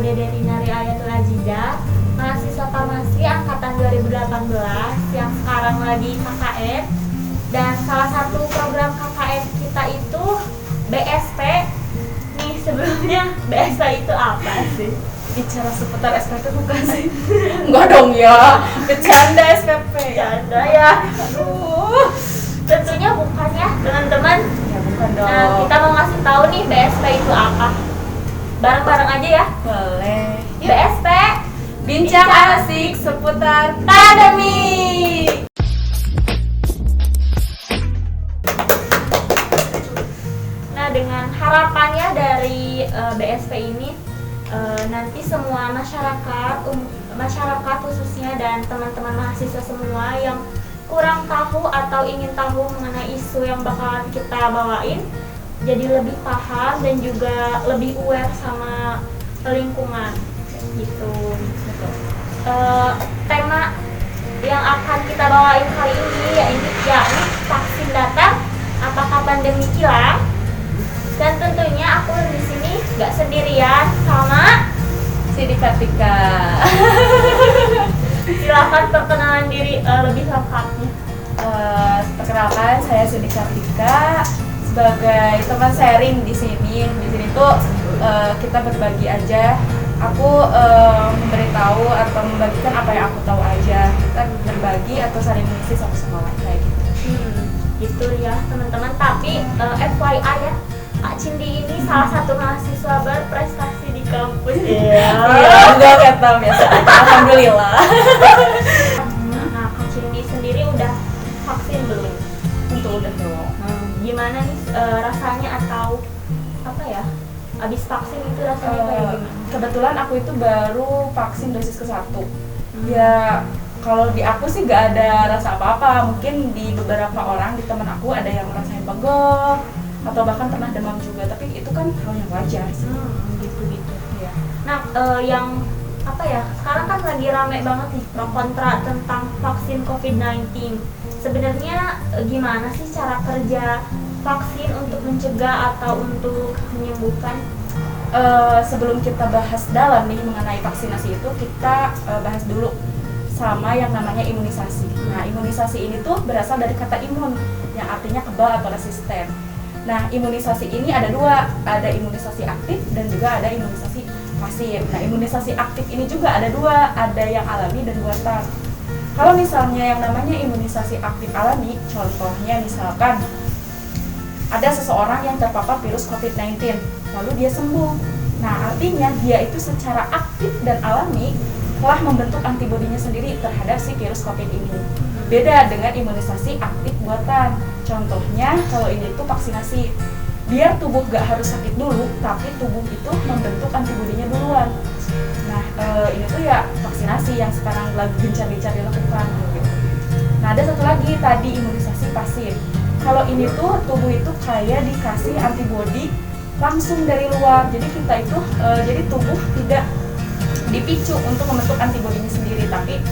Dede Rinari Ayatul Aziza, mahasiswa farmasi angkatan 2018 yang sekarang lagi KKN. Dan salah satu program KKN kita itu BSP. Nih sebelumnya BSP itu apa sih? Bicara seputar SPP bukan sih? Enggak dong ya, bercanda SPP. Bercanda ya. Aduh. Tentunya bukan ya teman-teman. Ya bukan dong. Nah, kita mau ngasih tahu nih BSP itu apa. Bareng-bareng aja ya. Boleh. Yuk. BSP, Bincang asik seputar akademik. Nah, dengan harapannya dari BSP ini nanti semua masyarakat khususnya dan teman-teman mahasiswa semua yang kurang tahu atau ingin tahu mengenai isu yang bakalan kita bawain jadi lebih paham dan juga lebih aware sama lingkungan gitu. Tema yang akan kita bawain kali ini yakni vaksin datang apakah pandemi hilang, dan tentunya aku di sini nggak sendirian sama Sidi Kartika. Silakan perkenalan diri lebih lengkapnya. Perkenalkan, saya Sidi Kartika sebagai teman sharing di sini. Di sini tuh kita berbagi aja. Aku memberitahu atau membagikan apa yang aku tahu aja. Kita berbagi atau saling mengisi satu sama lain kayak gitu. Gitu ya teman-teman. Tapi FYI ya, Kak Cindy ini salah satu mahasiswa berprestasi di kampus. Iya, enggak kata biasa aja. Alhamdulillah. Nah, Kak Cindy sendiri udah vaksin belum? Tentu udah dong. Gimana nih rasanya atau apa ya? Abis vaksin itu rasanya kayak gimana? Kebetulan aku itu baru vaksin dosis ke-1. Ya kalau di aku sih nggak ada rasa apa-apa. Mungkin di beberapa orang, di teman aku ada yang ngerasain pegel atau bahkan pernah demam juga, tapi itu kan hal yang wajar sih. Gitu. Ya. Nah, yang apa ya? Sekarang kan lagi rame banget nih pro kontra tentang vaksin COVID-19. Sebenarnya gimana sih cara kerja vaksin untuk mencegah atau untuk menyembuhkan? Sebelum kita bahas dalam nih mengenai vaksinasi itu, kita bahas dulu sama yang namanya imunisasi. Nah, imunisasi ini tuh berasal dari kata imun, yang artinya kebal atau resisten. Nah, imunisasi ini ada dua, ada imunisasi aktif dan juga ada imunisasi pasif. Nah, imunisasi aktif ini juga ada dua, ada yang alami dan buatan. Kalau misalnya yang namanya imunisasi aktif alami, contohnya misalkan ada seseorang yang terpapar virus COVID-19, lalu dia sembuh. Nah, artinya dia itu secara aktif dan alami telah membentuk antibodinya sendiri terhadap si virus COVID ini. Beda dengan imunisasi aktif buatan. Contohnya, kalau ini tuh vaksinasi. Biar tubuh gak harus sakit dulu, tapi tubuh itu membentuk antibodinya duluan. Nah, ini tuh ya vaksinasi yang sekarang lagi gencar-gencar dilakukan. Gitu. Nah, ada satu lagi tadi imunisasi pasif. Kalau ini tuh tubuh itu kayak dikasih antibodi langsung dari luar. Jadi kita itu, jadi tubuh tidak dipicu untuk membentuk antibodinya sendiri, tapi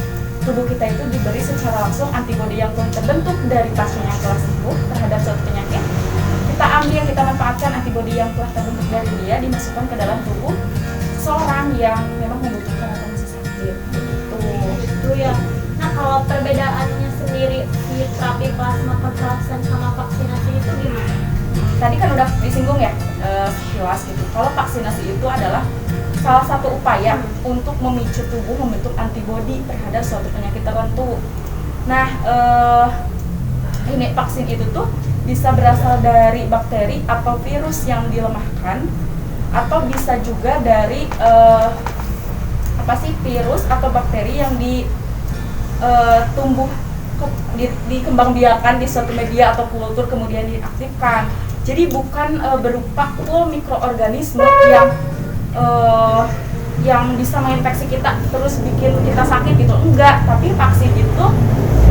tubuh kita itu diberi secara langsung antibodi yang telah terbentuk dari pasien yang telah sembuh terhadap suatu penyakit. Kita ambil, kita manfaatkan antibodi yang telah terbentuk dari dia, dimasukkan ke dalam tubuh seseorang yang memang membutuhkan atau masih sakit. Itu ya. Nah, kalau perbedaannya sendiri di terapi plasma konvalesen sama vaksinasi itu gimana? Tadi kan udah disinggung ya, sekilas gitu. Kalau vaksinasi itu adalah salah satu upaya untuk memicu tubuh membentuk antibodi terhadap suatu penyakit tertentu. Nah, ini vaksin itu tuh bisa berasal dari bakteri atau virus yang dilemahkan, atau bisa juga dari virus atau bakteri yang dikembangbiakan di suatu media atau kultur kemudian diaktifkan. Jadi bukan berupa full mikroorganisme yang bisa menginfeksi kita terus bikin kita sakit gitu, enggak. Tapi vaksin itu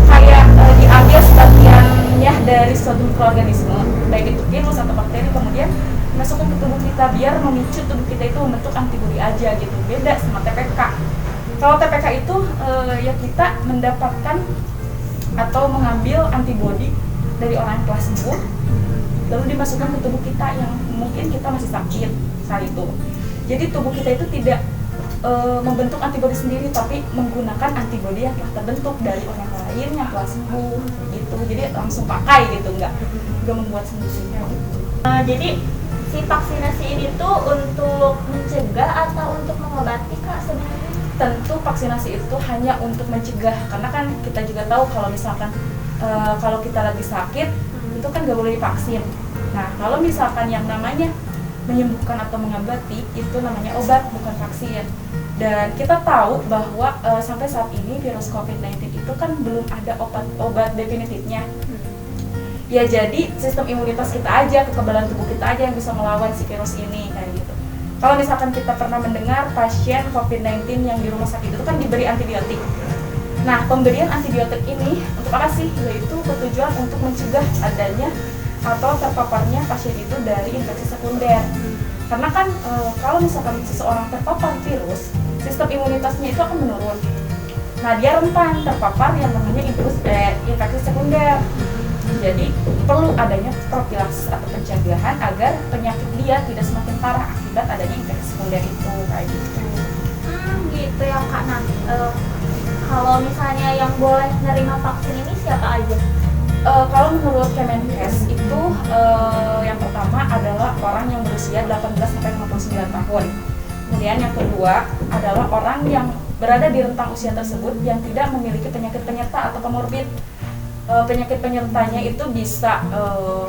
kayak diambil sebagiannya dari suatu mikroorganisme, baik itu virus atau bakteri, kemudian masukkan ke tubuh kita biar memicu tubuh kita itu membentuk antibodi aja gitu. Beda sama TPK. Kalau TPK itu ya kita mendapatkan atau mengambil antibodi dari orang yang telah sembuh, lalu dimasukkan ke tubuh kita yang mungkin kita masih sakit saat itu. Jadi tubuh kita itu tidak membentuk antibodi sendiri, tapi menggunakan antibodi yang telah terbentuk dari orang lain yang telah sembuh gitu. Jadi langsung pakai gitu, nggak membuat sendiri gitu. Jadi si vaksinasi ini tuh untuk mencegah atau untuk mengobati Kak sebenarnya? Tentu vaksinasi itu hanya untuk mencegah, karena kan kita juga tahu kalau misalkan kalau kita lagi sakit itu kan nggak boleh divaksin. Nah, kalau misalkan yang namanya menyembuhkan atau mengobati itu namanya obat, bukan vaksin. Dan kita tahu bahwa sampai saat ini virus COVID-19 itu kan belum ada obat definitifnya. Ya jadi sistem imunitas kita aja, kekebalan tubuh kita aja yang bisa melawan si virus ini kayak gitu. Kalau misalkan kita pernah mendengar pasien COVID-19 yang di rumah sakit itu kan diberi antibiotik. Nah, pemberian antibiotik ini untuk apa sih? Yaitu bertujuan untuk mencegah adanya atau terpaparnya pasien itu dari infeksi sekunder. Karena kan kalau misalkan seseorang terpapar virus, sistem imunitasnya itu akan menurun. Nah, dia rentan terpapar yang namanya infeksi sekunder. Jadi perlu adanya profilaksis atau pencegahan agar penyakit dia tidak semakin parah akibat adanya infeksi sekunder itu kayak gitu. Gitu ya Kak. Nah, kalau misalnya yang boleh menerima vaksin ini siapa aja? Kalau menurut Kemenkes itu yang pertama adalah orang yang berusia 18-59 tahun. Kemudian yang kedua adalah orang yang berada di rentang usia tersebut yang tidak memiliki penyakit penyerta atau komorbid. Penyakit penyertanya itu bisa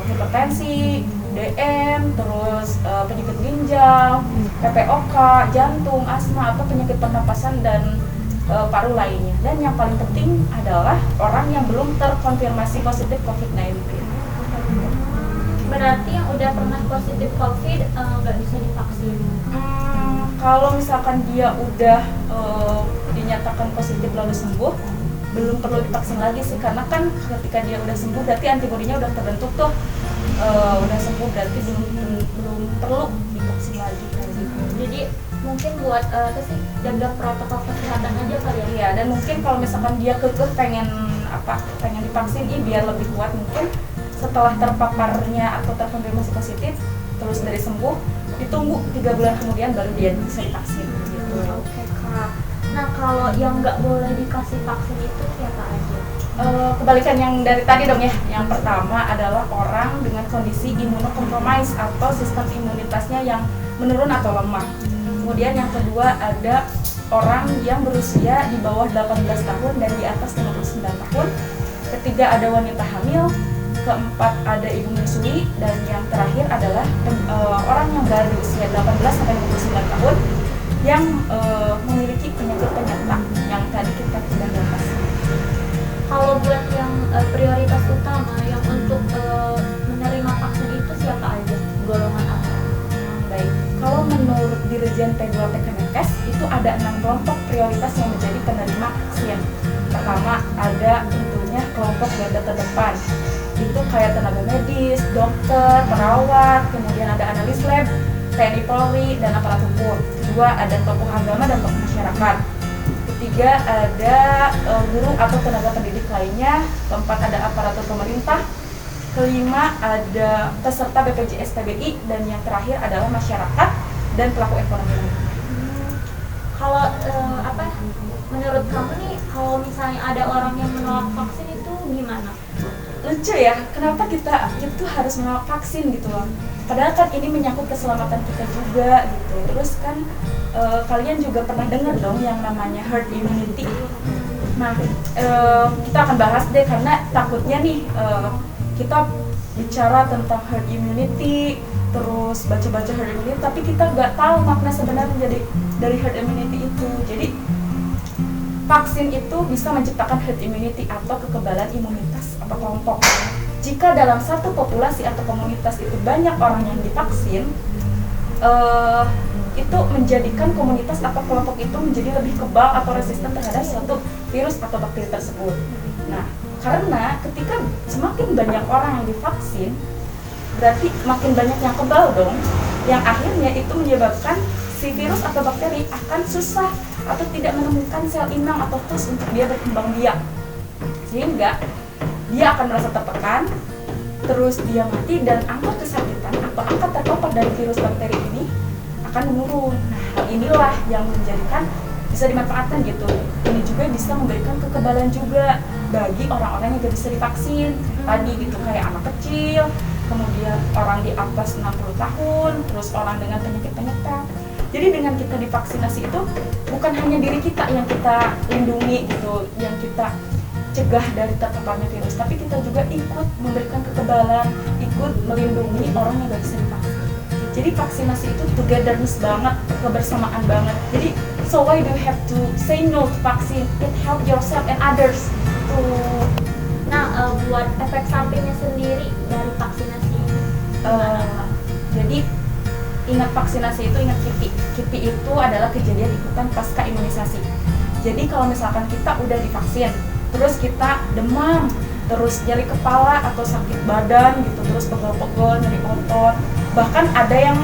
hipertensi, DM, terus penyakit ginjal, PPOK, jantung, asma, atau penyakit pernapasan dan paru lainnya. Dan yang paling penting adalah orang yang belum terkonfirmasi positif COVID-19. Berarti yang udah pernah positif COVID nggak bisa divaksin? Kalau misalkan dia udah dinyatakan positif lalu sembuh, belum perlu divaksin lagi sih, karena kan ketika dia udah sembuh berarti antibodinya udah terbentuk tuh, udah sembuh berarti belum perlu divaksin lagi kayak gitu. Jadi mungkin buat jaga protokol kesehatan aja kali ya. Iya, dan mungkin kalau misalkan dia kekeh pengen divaksin biar lebih kuat, mungkin setelah terpaparnya atau terkonfirmasi positif terus dari sembuh, ditunggu 3 bulan kemudian baru dia bisa divaksin gitu. Oke Kak. Nah, kalau yang nggak boleh dikasih vaksin itu siapa aja? Kebalikan yang dari tadi dong ya. Yang pertama adalah orang dengan kondisi imunokompromis atau sistem imunitasnya yang menurun atau lemah. Kemudian yang kedua ada orang yang berusia di bawah 18 tahun dan di atas 59 tahun. Ketiga ada wanita hamil. Keempat ada ibu menyusui. Dan yang terakhir adalah orang yang berada di usia 18-59 tahun yang memiliki penyakit penyerta yang tadi kita sudah bahas. Kalau buat yang prioritas utama yang untuk menerima vaksin itu siapa aja? Golongan apa? Baik, kalau menurut Dirjen P2P Kemenkes itu ada 6 kelompok prioritas yang menjadi penerima vaksin. Pertama ada tentunya kelompok garda terdepan. Itu kayak tenaga medis, dokter, perawat, kemudian ada analis lab, TNI Polri, dan aparat hukum. Kedua ada tokoh agama dan tokoh masyarakat. Ketiga ada guru atau tenaga pendidik lainnya. Keempat ada aparatur pemerintah. Kelima ada peserta BPJS TBI, dan yang terakhir adalah masyarakat dan pelaku ekonomi. Kalau menurut kamu nih, kalau misalnya ada orang yang menolak vaksin itu gimana? Lucu ya, kenapa kita itu harus menolak vaksin gitu loh. Padahal kan ini menyangkut keselamatan kita juga gitu. Terus kan kalian juga pernah dengar dong yang namanya herd immunity. Nah, kita akan bahas deh karena takutnya nih kita bicara tentang herd immunity, terus baca-baca herd immunity, tapi kita nggak tahu makna sebenarnya dari herd immunity itu. Jadi vaksin itu bisa menciptakan herd immunity atau kekebalan imunitas atau kelompok. Jika dalam satu populasi atau komunitas itu banyak orang yang divaksin, itu menjadikan komunitas atau kelompok itu menjadi lebih kebal atau resisten terhadap suatu virus atau bakteri tersebut. Nah, karena ketika semakin banyak orang yang divaksin, berarti makin banyak yang kebal dong, yang akhirnya itu menyebabkan si virus atau bakteri akan susah atau tidak menemukan sel inang atau host untuk dia berkembang biak, sehingga dia akan merasa tertekan, terus dia mati, dan angka kesakitan atau angka terpapar dari virus bakteri ini akan menurun. Nah, hal inilah yang menjadikan bisa dimanfaatkan gitu. Ini juga bisa memberikan kekebalan juga bagi orang-orang yang gak bisa divaksin. Tadi gitu kayak anak kecil, kemudian orang di atas 60 tahun, terus orang dengan penyakit penyerta. Jadi dengan kita divaksinasi itu bukan hanya diri kita yang kita lindungi gitu, yang kita cegah dari terpaparnya virus, tapi kita juga ikut memberikan kekebalan, ikut melindungi orang yang gak bisa divaksin. Jadi vaksinasi itu togetherness banget, kebersamaan banget. Jadi so why do you have to say no to vaccine? It help yourself and others. Nah, buat efek sampingnya sendiri dari vaksinasi ini gimana, Kak? Jadi ingat vaksinasi itu, ingat KIPI. KIPI itu adalah kejadian ikutan pasca imunisasi. Jadi kalau misalkan kita udah divaksin, terus kita demam, terus nyeri kepala atau sakit badan gitu, terus pegel-pegel, nyeri otot, bahkan ada yang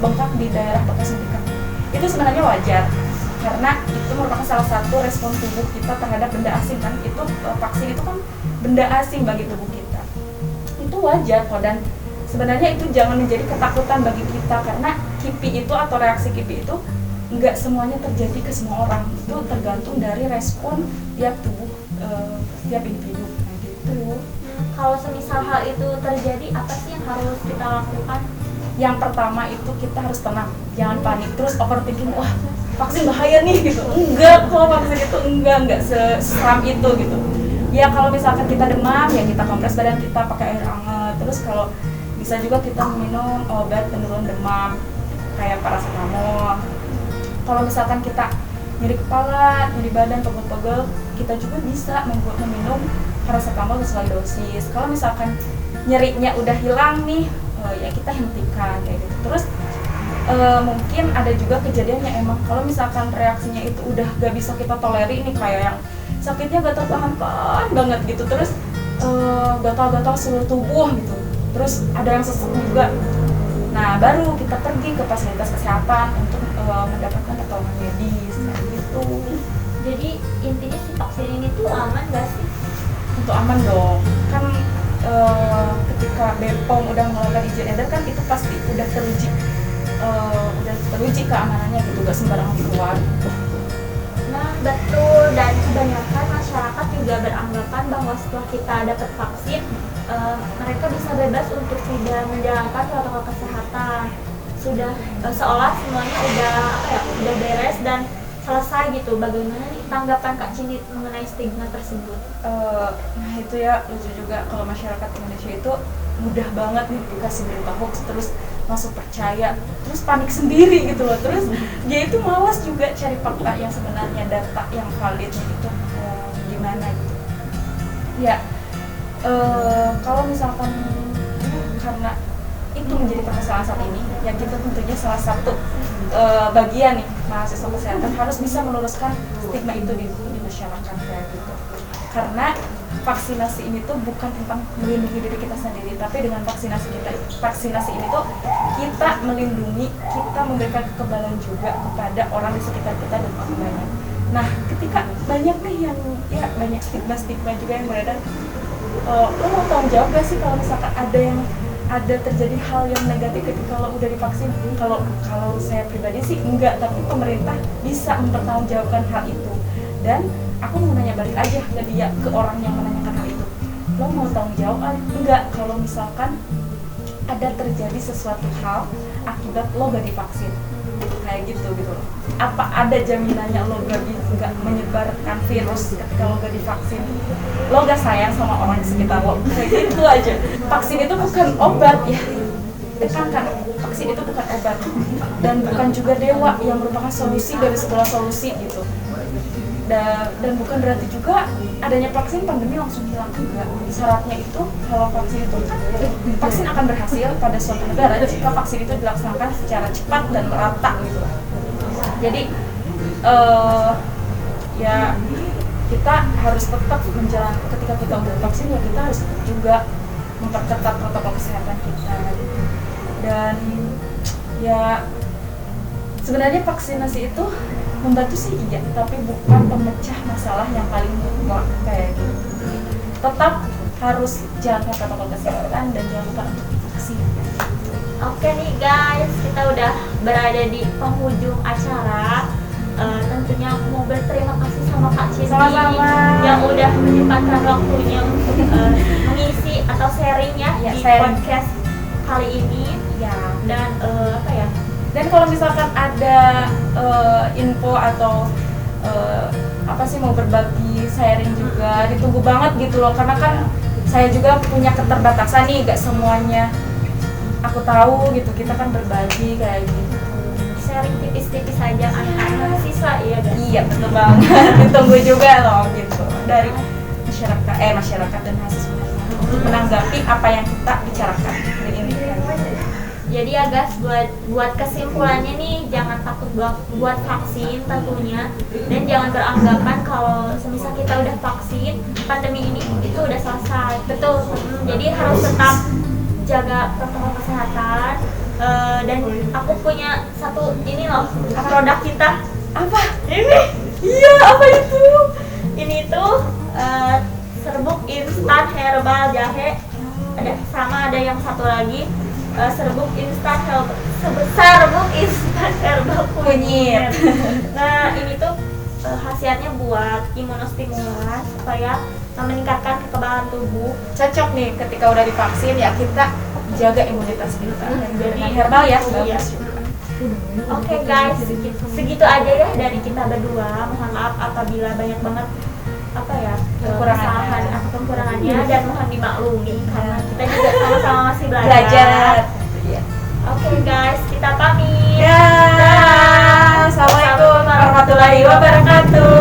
bengkak di daerah bekas suntikan. Itu sebenarnya wajar, karena itu merupakan salah satu respon tubuh kita terhadap benda asing kan. Itu vaksin itu kan benda asing bagi tubuh kita. Itu wajar kok, dan sebenarnya itu jangan menjadi ketakutan bagi kita, karena KIPI itu atau reaksi KIPI itu nggak semuanya terjadi ke semua orang. Itu tergantung dari respon tiap tubuh setiap individu. Nah, gitu. Kalau semisal hal itu terjadi, apa sih yang harus kita lakukan? Yang pertama itu kita harus tenang, jangan panik terus overthinking, wah vaksin bahaya nih gitu. Enggak, kalau vaksin itu enggak seseram itu gitu. Ya kalau misalkan kita demam, ya kita kompres badan kita pakai air hangat. Terus kalau bisa juga kita minum obat penurun demam kayak paracetamol. Kalau misalkan kita nyeri kepala, nyeri badan, pegel-pegel, kita juga bisa meminum paracetamol sesuai dosis. Kalau misalkan nyerinya udah hilang nih, ya kita hentikan kayak gitu. Terus mungkin ada juga kejadian yang emang kalau misalkan reaksinya itu udah gak bisa kita toleri nih, kayak yang sakitnya gak tertahankan banget gitu, terus gatal-gatal seluruh tubuh gitu, terus ada yang sesek juga. Nah, baru kita pergi ke fasilitas kesehatan untuk mendapatkan pertolongan medis kayak gitu. Jadi intinya si vaksin ini tuh aman gak sih? Untuk aman dong, kan ketika BPOM udah mengeluarkan izin edar kan itu pasti udah teruji keamanannya gitu, gak sembarangan keluar. Nah, betul, dan kebanyakan masyarakat juga beranggapan bahwa setelah kita dapat vaksin, mereka bisa bebas untuk tidak menjalankan protokol kesehatan. Sudah seolah semuanya udah beres dan selesai gitu. Bagaimana nih tanggapan Kak Cindy mengenai stigma tersebut? Nah itu ya lucu juga, kalau masyarakat Indonesia itu mudah banget nih dikasih berita hoax, terus langsung percaya, terus panik sendiri gitu loh. Terus dia itu malas juga cari fakta yang sebenarnya, data yang validnya itu gimana gitu. Ya kalau misalkan karena itu menjadi permasalahan saat ini, ya kita tentunya salah satu bagian nih mahasiswa kesehatan harus bisa meluruskan stigma itu di masyarakat kayak gitu. Karena vaksinasi ini tuh bukan tentang melindungi diri kita sendiri, tapi dengan vaksinasi ini tuh kita melindungi, kita memberikan kekebalan juga kepada orang di sekitar kita dan orang banyak. Nah, ketika banyak nih yang ya banyak stigma juga yang beredar, lo mau tanggung jawab gak sih kalau misalkan ada terjadi hal yang negatif ketika lo udah divaksin? Kalau saya pribadi sih enggak, tapi pemerintah bisa mempertanggungjawabkan hal itu. Dan aku mau nanya balik aja ke dia, ke orang yang menanyakan hal itu, lo mau tanggung jawab enggak kalau misalkan ada terjadi sesuatu hal akibat lo gak divaksin? Kayak gitu loh. Apa ada jaminannya lo gak menyebarkan virus ketika lo gak divaksin? Lo gak sayang sama orang di sekitar lo? Kayak gitu aja. Vaksin itu bukan obat ya, tekankan, vaksin itu bukan obat dan bukan juga dewa yang merupakan solusi dari segala solusi gitu. Dan bukan berarti juga adanya vaksin pandemi langsung hilang juga. Syaratnya itu kalau vaksin itu kan vaksin akan berhasil pada suatu negara jika vaksin itu dilaksanakan secara cepat dan merata gitu. Jadi ya kita harus tetap menjalankan, ketika kita udah vaksin ya kita harus tetap juga memperketat protokol kesehatan kita gitu. Dan ya sebenarnya vaksinasi itu membantu sih iya, tapi bukan pemecah masalah yang paling mutlak kayak gitu. Tetap harus jalankan protokol kesehatan dan jangan lupa untuk vaksin. Oke nih guys, kita udah berada di penghujung acara. Tentunya aku mau berterima kasih sama Kak Cindy Sama-sama. yang udah menyempatkan waktunya untuk mengisi atau sharing ya, Ya, di sharing. podcast kali ini. Ya. Dan apa ya? Dan kalau misalkan ada info atau apa sih mau berbagi sharing juga ditunggu banget gitu loh, karena kan saya juga punya keterbatasan nih, gak semuanya aku tahu gitu, kita kan berbagi kayak gitu. Sharing tipis-tipis aja anak-anak siswa ya guys. Iya betul banget. Ditunggu juga loh gitu dari masyarakat dan mahasiswa untuk menanggapi apa yang kita bicarakan hari ini. Jadi ya guys, buat kesimpulannya nih, jangan takut buat vaksin tentunya, dan jangan beranggapan kalau semisal kita udah vaksin, pandemi ini itu udah selesai. Betul. Jadi harus tetap jaga protokol kesehatan. Dan aku punya satu ini loh, produk kita. Apa? Ini. Iya, apa itu? Ini tuh serbuk instan herbal jahe. Ada yang satu lagi serbuk instan herbal kunyit. Nah, ini tuh khasiatnya buat imunostimulan supaya meningkatkan kekebalan tubuh. Cocok nih ketika udah divaksin ya, kita jaga imunitas kita. Jadi Dengan herbal ya, iya. bagus juga. Oke guys, segitu aja ya dari kita berdua. Mohon maaf apabila banyak banget apa ya kesalahan atau kekurangannya, dan mohon dimaklumi karena kita juga sama-sama masih belajar. Iya. Oke guys, kita pamit. Ya, assalamualaikum warahmatullahi wabarakatuh.